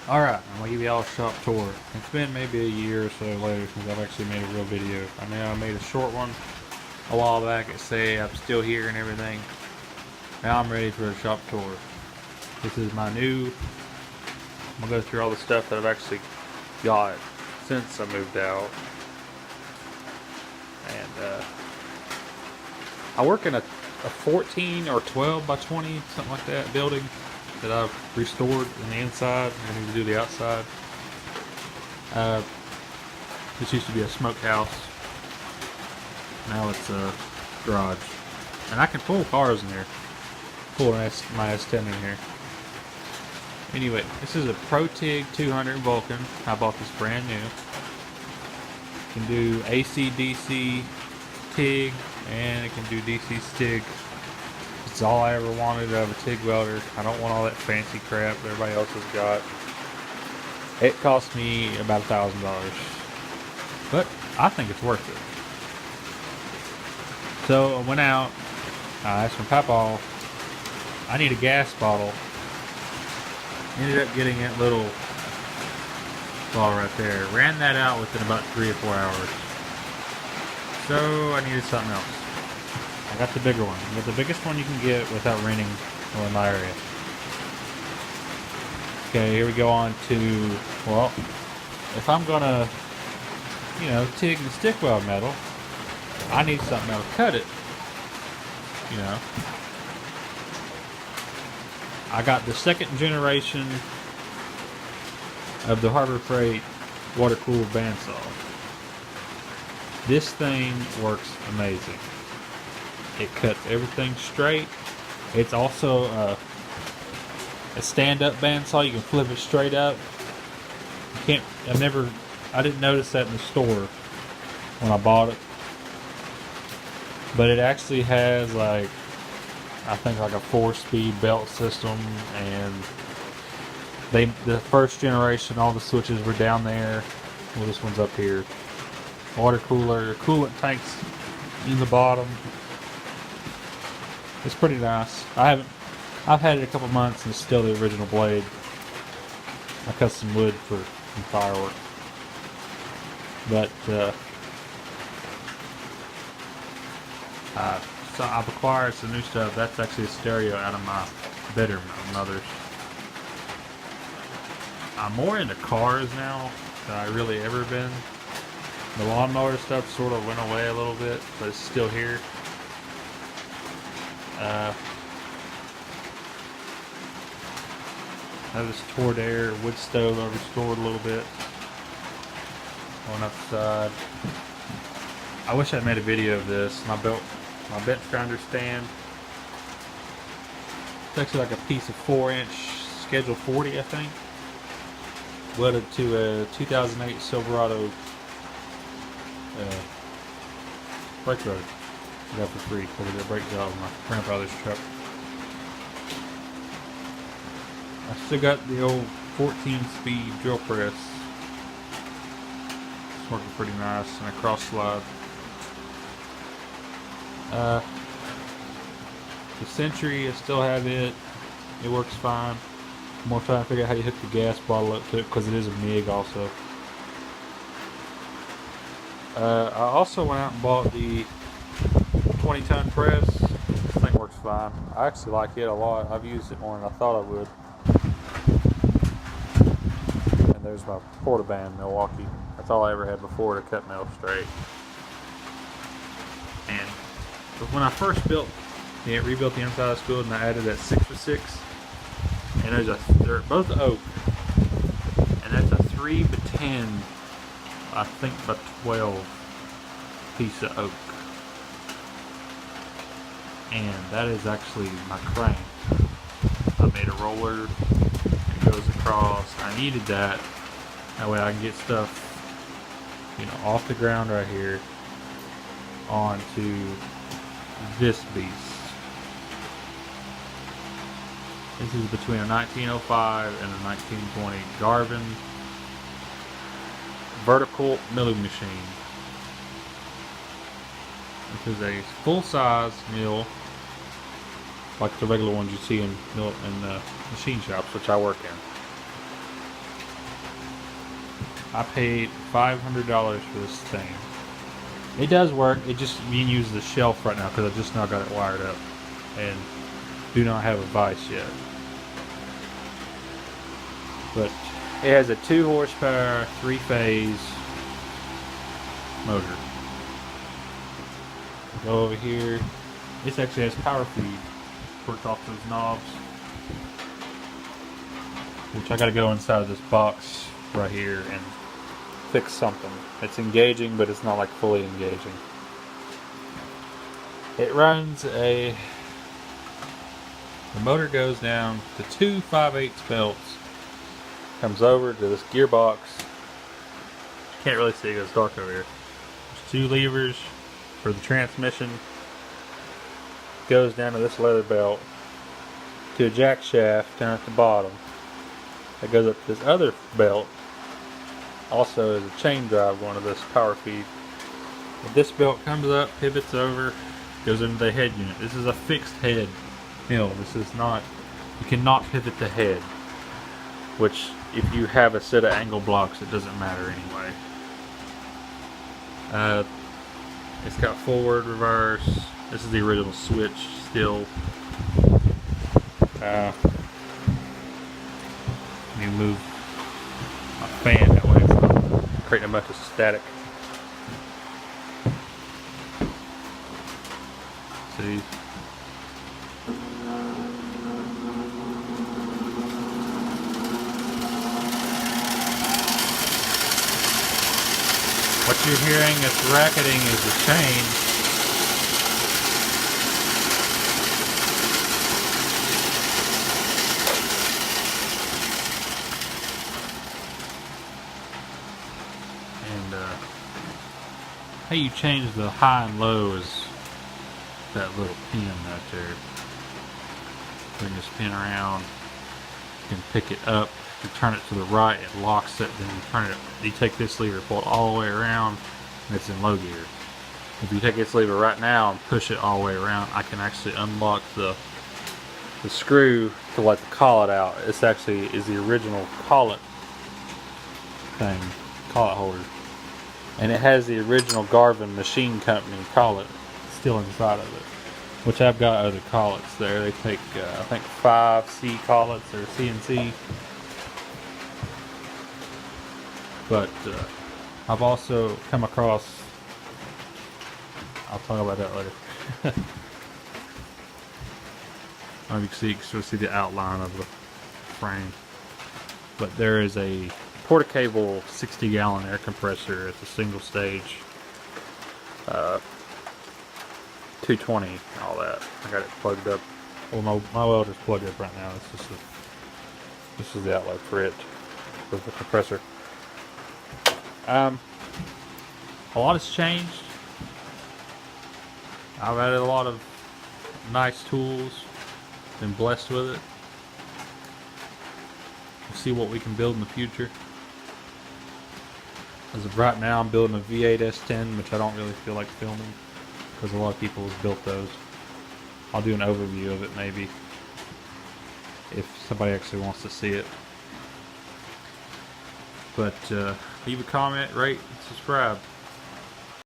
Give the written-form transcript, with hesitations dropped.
Alright, I'm gonna give y'all a shop tour. It's been maybe a year or so later since I've actually made a real video. I know I made a short one a while back at say I'm still here and everything. Now I'm ready for a shop tour. This is my new, I'm gonna go through all the stuff that I've actually got since I moved out. And I work in a 14 or 12 by 20, something like that, building that I've restored in the inside. I need to do the outside. This used to be a smokehouse. Now it's a garage. And I can pull cars in here. Pull my S10 in here. Anyway, this is a ProTig 200 Vulcan. I bought this brand new. It can do AC, DC, TIG, and it can do DC STIG. It's all I ever wanted out of a TIG welder. I don't want all that fancy crap that everybody else has got. It cost me about $1,000, but I think it's worth it. So I went out, I asked my papa, I need a gas bottle. Ended up getting that little bottle right there. Ran that out within about 3 or 4 hours. So I needed something else. I got the bigger one. I got the biggest one you can get without renting in my area. Okay, here we go on to, well, if I'm gonna, TIG and stick weld metal, I need something that'll cut it. I got the second generation of the Harbor Freight water-cooled bandsaw. This thing works amazing. It cuts everything straight. It's also a stand-up bandsaw. You can flip it straight up. I didn't notice that in the store when I bought it. But it actually has I think a 4-speed belt system, and the first generation, all the switches were down there. Well, this one's up here. Water cooler, coolant tanks in the bottom. It's pretty nice. I've had it a couple months and it's still the original blade. I cut some wood for some fireworks. But so I've acquired some new stuff. That's actually a stereo out of my bedroom, my mother's. I'm more into cars now than I really ever been. The lawnmower stuff sort of went away a little bit, but it's still here. I have this Tordair wood stove I restored a little bit. Going upside. I wish I'd made a video of this. My bench grinder stand. It's actually like a piece of 4-inch Schedule 40, I think. Welded to a 2008 Silverado brake road. Got for free because I did a brake job on my grandfather's truck. I still got the old 14-speed drill press. It's working pretty nice, and a cross slide. The Century, I still have it. It works fine. I'm more trying to figure out how you hook the gas bottle up to it because it is a MIG also. I also went out and bought the 20-ton press. This thing works fine. I actually like it a lot. I've used it more than I thought I would. And there's my Portaband Milwaukee. That's all I ever had before to cut metal straight. And when I first rebuilt the inside of this building, I added that 6x6. And they're both oak. And that's a 3x10, I think, by 12 piece of oak. And that is actually my crank. I made a roller. It goes across. I needed that. That way I can get stuff, off the ground right here onto this beast. This is between a 1905 and a 1920 Garvin vertical milling machine. This is a full-size mill, like the regular ones you see in machine shops, which I work in. I paid $500 for this thing. It does work. It just you can use the shelf right now because I just now got it wired up, and do not have a vise yet. But it has a 2 horsepower, 3-phase motor. Go over here. This actually has power feed. Worked off those knobs. Which I gotta go inside of this box right here and fix something. It's engaging, but it's not like fully engaging. It runs the motor goes down to 2 5/8 belts. Comes over to this gearbox. Can't really see because it's dark over here. There's 2 levers for the transmission. Goes down to this leather belt to a jack shaft down at the bottom. That goes up to this other belt. Also is a chain drive one of this power feed. But this belt comes up, pivots over, goes into the head unit. This is a fixed head mill. This is not, you cannot pivot the head. Which, if you have a set of angle blocks, it doesn't matter anyway. It's got forward, reverse. This is the original switch still. Let me move my fan that way it's not creating a bunch of static. See? What you're hearing that's racketing is the chain. And how you change the high and low is that little pin right there. Bring this pin around. You can pick it up. If you turn it to the right, it locks it. Then you turn it. You take this lever, pull it all the way around, and it's in low gear. If you take this lever right now and push it all the way around, I can actually unlock the screw to let the collet out. This actually is the original collet thing, collet holder, and it has the original Garvin Machine Company collet still inside of it. Which I've got other collets there. They take I think 5C collets or CNC. But I've also come across, I'll talk about that later. You can see the outline of the frame. But there is a Porta-Cable 60-gallon air compressor at the single stage. 220, all that. I got it plugged up. Well, my welder's plugged up right now. This is the outlet for it, with the compressor. A lot has changed. I've added a lot of nice tools. Been blessed with it. We'll see what we can build in the future. As of right now, I'm building a V8 S10, which I don't really feel like filming because a lot of people have built those. I'll do an overview of it maybe if somebody actually wants to see it. But leave a comment, rate, and subscribe.